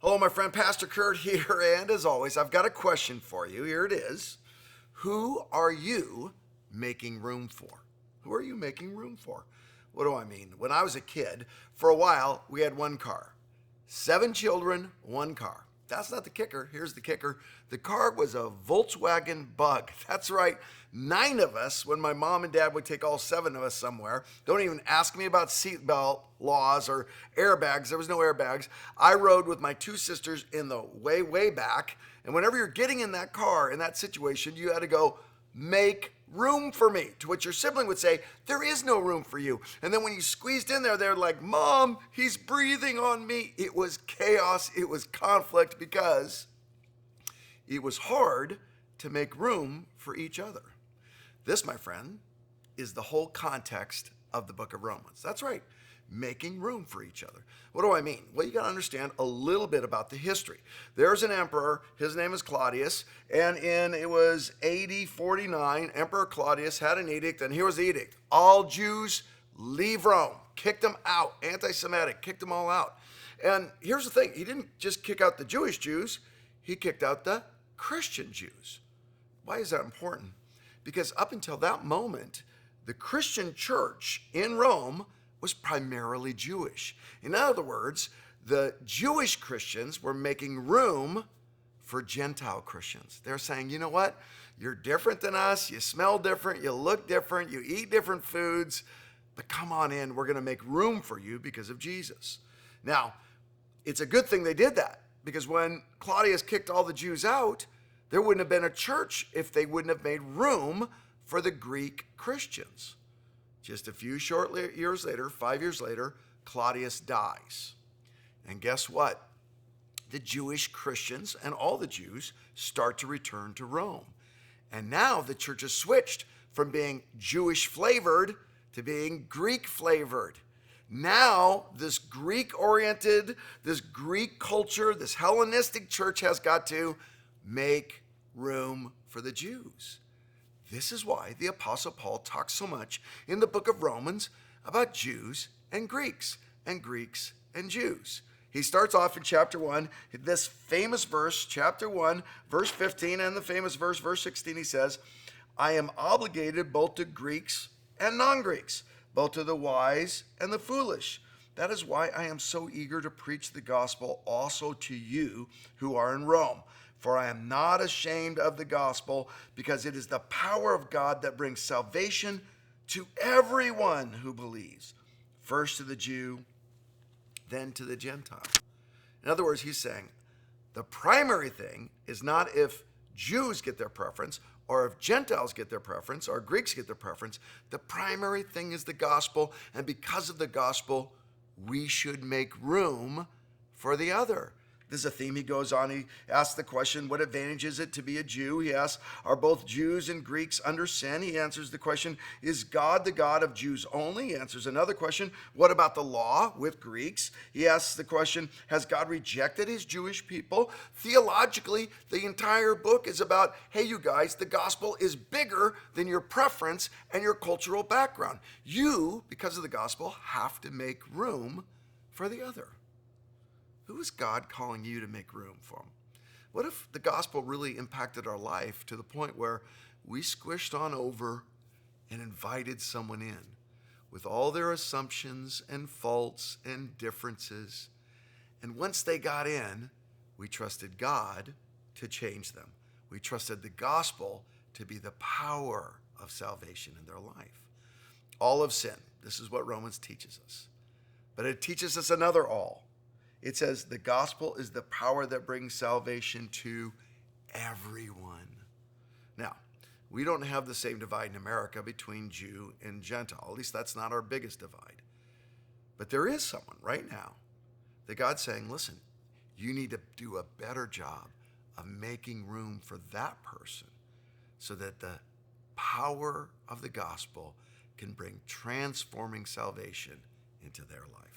Hello, my friend, Pastor Kurt here, and as always, I've got a question for you. Here it is. Who are you making room for? Who are you making room for? What do I mean? When I was a kid, for a while, we had one car. 7 children, one car. That's not the kicker. Here's the kicker. The car was a Volkswagen Bug. That's right. 9 of us, when my mom and dad would take all 7 of us somewhere. Don't even ask me about seatbelt laws or airbags. There was no airbags. I rode with my 2 sisters in the way back. And whenever you're getting in that car, in that situation, you had to go, make room for me, to which your sibling would say, there is no room for you. And then when you squeezed in there, they're like, Mom, he's breathing on me. It was chaos. It was conflict because it was hard to make room for each other. This, my friend, is the whole context of the book of Romans. That's right. Making room for each other. What do I mean? Well, you got to understand a little bit about the history. There's an emperor, his name is Claudius, and it was AD 49, Emperor Claudius had an edict, and here was the edict. All Jews leave Rome. Kicked them out. Anti-Semitic, kicked them all out. And here's the thing, he didn't just kick out the Jewish Jews, he kicked out the Christian Jews. Why is that important? Because up until that moment, the Christian church in Rome was primarily Jewish. In other words, the Jewish Christians were making room for Gentile Christians. They're saying, you know what? You're different than us. You smell different. You look different. You eat different foods. But come on in. We're going to make room for you because of Jesus. Now, it's a good thing they did that, because when Claudius kicked all the Jews out, there wouldn't have been a church if they wouldn't have made room for the Greek Christians. Just a few short years later, 5 years later, Claudius dies. And guess what? The Jewish Christians and all the Jews start to return to Rome. And now the church has switched from being Jewish flavored to being Greek flavored. Now this Greek oriented, this Greek culture, this Hellenistic church has got to make room for the Jews. This is why the Apostle Paul talks so much in the book of Romans about Jews and Greeks and Greeks and Jews. He starts off in chapter 1, this famous verse, chapter 1, verse 15, and the famous verse 16, he says, I am obligated both to Greeks and non-Greeks, both to the wise and the foolish. That is why I am so eager to preach the gospel also to you who are in Rome. For I am not ashamed of the gospel, because it is the power of God that brings salvation to everyone who believes, first to the Jew, then to the Gentile. In other words, he's saying the primary thing is not if Jews get their preference, or if Gentiles get their preference, or Greeks get their preference. The primary thing is the gospel, and because of the gospel, we should make room for the other. This is a theme he goes on. He asks the question, what advantage is it to be a Jew? He asks, are both Jews and Greeks under sin? He answers the question, is God the God of Jews only? He answers another question, what about the law with Greeks? He asks the question, has God rejected his Jewish people? Theologically, the entire book is about, hey, you guys, the gospel is bigger than your preference and your cultural background. You, because of the gospel, have to make room for the other. Who is God calling you to make room for? What if the gospel really impacted our life to the point where we squished on over and invited someone in with all their assumptions and faults and differences? And once they got in, we trusted God to change them. We trusted the gospel to be the power of salvation in their life. All of sin. This is what Romans teaches us. But it teaches us another all. It says the gospel is the power that brings salvation to everyone. Now, we don't have the same divide in America between Jew and Gentile. At least that's not our biggest divide. But there is someone right now that God's saying, listen, you need to do a better job of making room for that person so that the power of the gospel can bring transforming salvation into their life.